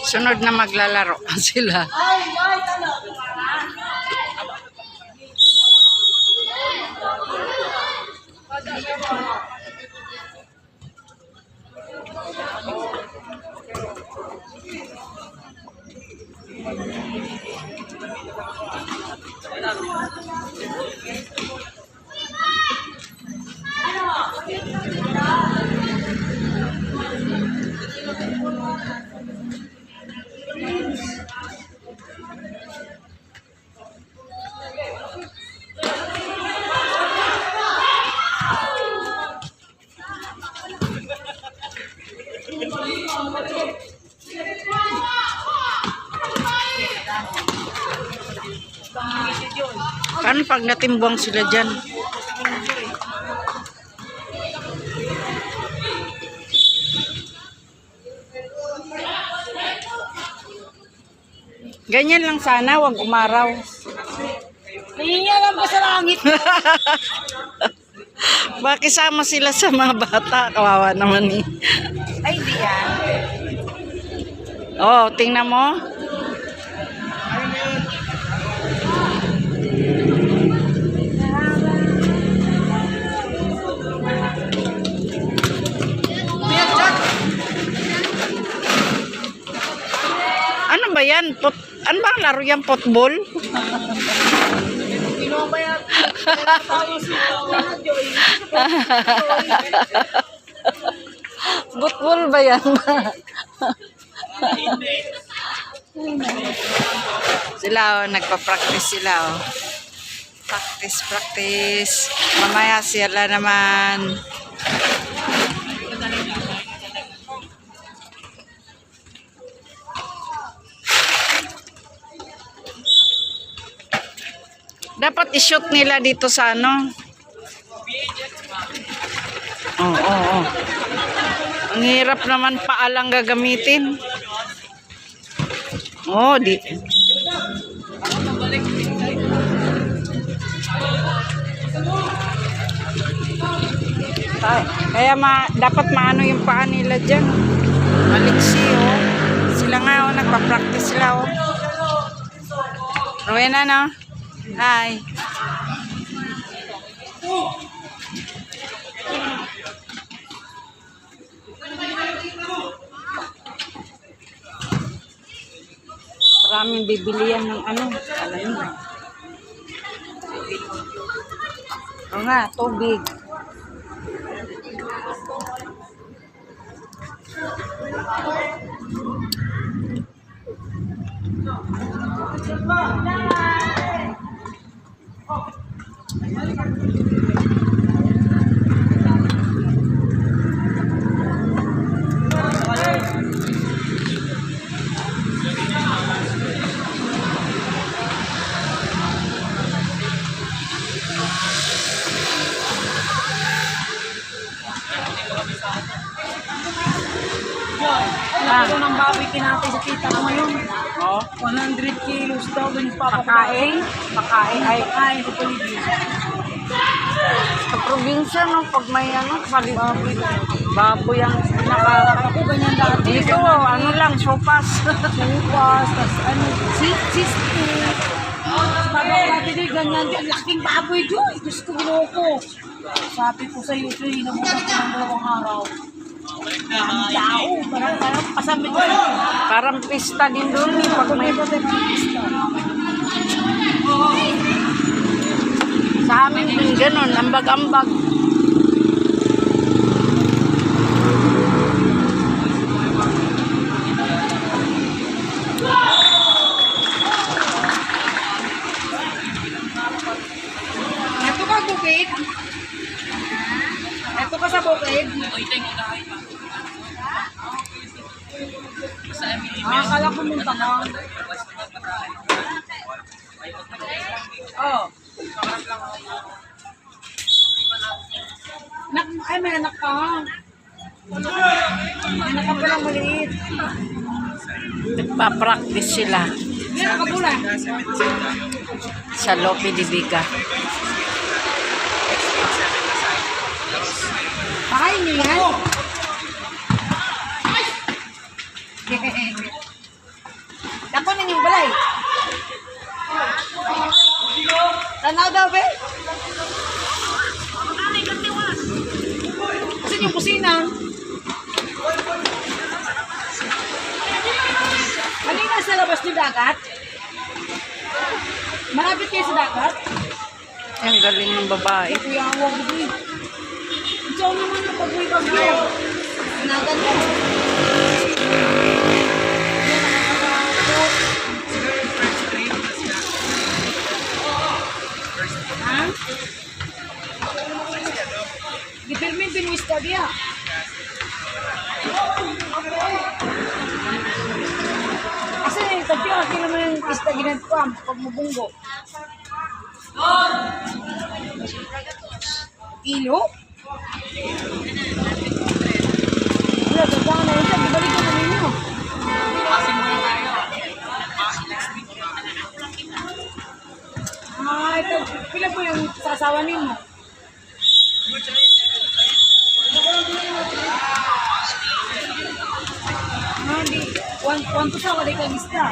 Sunod na maglalaro sila. Paano pag natimbang sila dyan? Ganyan lang sana, wag umaraw. Nahihiya lang ba sa langit? Bakit sama sila sa mga bata? Kawawa naman eh. Ay, di yan. Oh, tingnan mo. Ano ba yan? Ano ba ang laro yan? Football? Football ba yan? Sila nagpa-practice sila Practice. Mamaya sila naman. Dapat i-shoot nila dito sa ano. Oo. Ang hirap naman paalang gagamitin. Oh, di. Kaya dapat maano yung paa nila dyan. Maliksi, oh. Sila nga, oh, nagpa-practice sila, oh. Rowena, no? Hi. Maraming bibilihan ng ano. Alam mo. O nga, tubig. Ano ng baboy kinatay sa kita ko ngayon? Oh. 100 kilos daw. Ganyan papakain. Pakain. Ay, sa paligid. Sa probinsya, no, pag may ano, baboy ang Ako ganyan dati. dito, ano lang, sopas. Supas, tas ano, cheese stick. Sabi ko natin din, ganyan din. Laking baboy doon. Diyos ko, ginoko. Sabi ko sa iyo, hinabukas ko ng 2 araw. Ang tao, parang pasamit ko. Parang pista din doon, eh, pag may sa amin din ganun, ambag-ambag. Ito ka, bukid? Ito ka sa bukid? Akala ko munta ka. Oh. Ay, may anak ka. May anak ka palang maliit. Nagpa-practice sila May anak ka pula. sa Lope de Vega. Pakain niyo yan. Ako na yung balay. Tanaw daw, be? Kasi yung kusina. Kanina sa labas ng dagat. Malapit kayo sa dagat. Ang galing ng babae. Kuya, huwag mo eh. Ikaw naman ang pag-uwi-bagyo. Naganda. Ha? Di permit din mo istadya. Kasi tagyo aki naman yung istadya ko pag mabunggo. Ilo? Wala, tagpang na yun siya. Bibalik ko na ninyo. Ito. Pila po yung sasawa ninyo? Hindi. 1 to sa wala kang lista.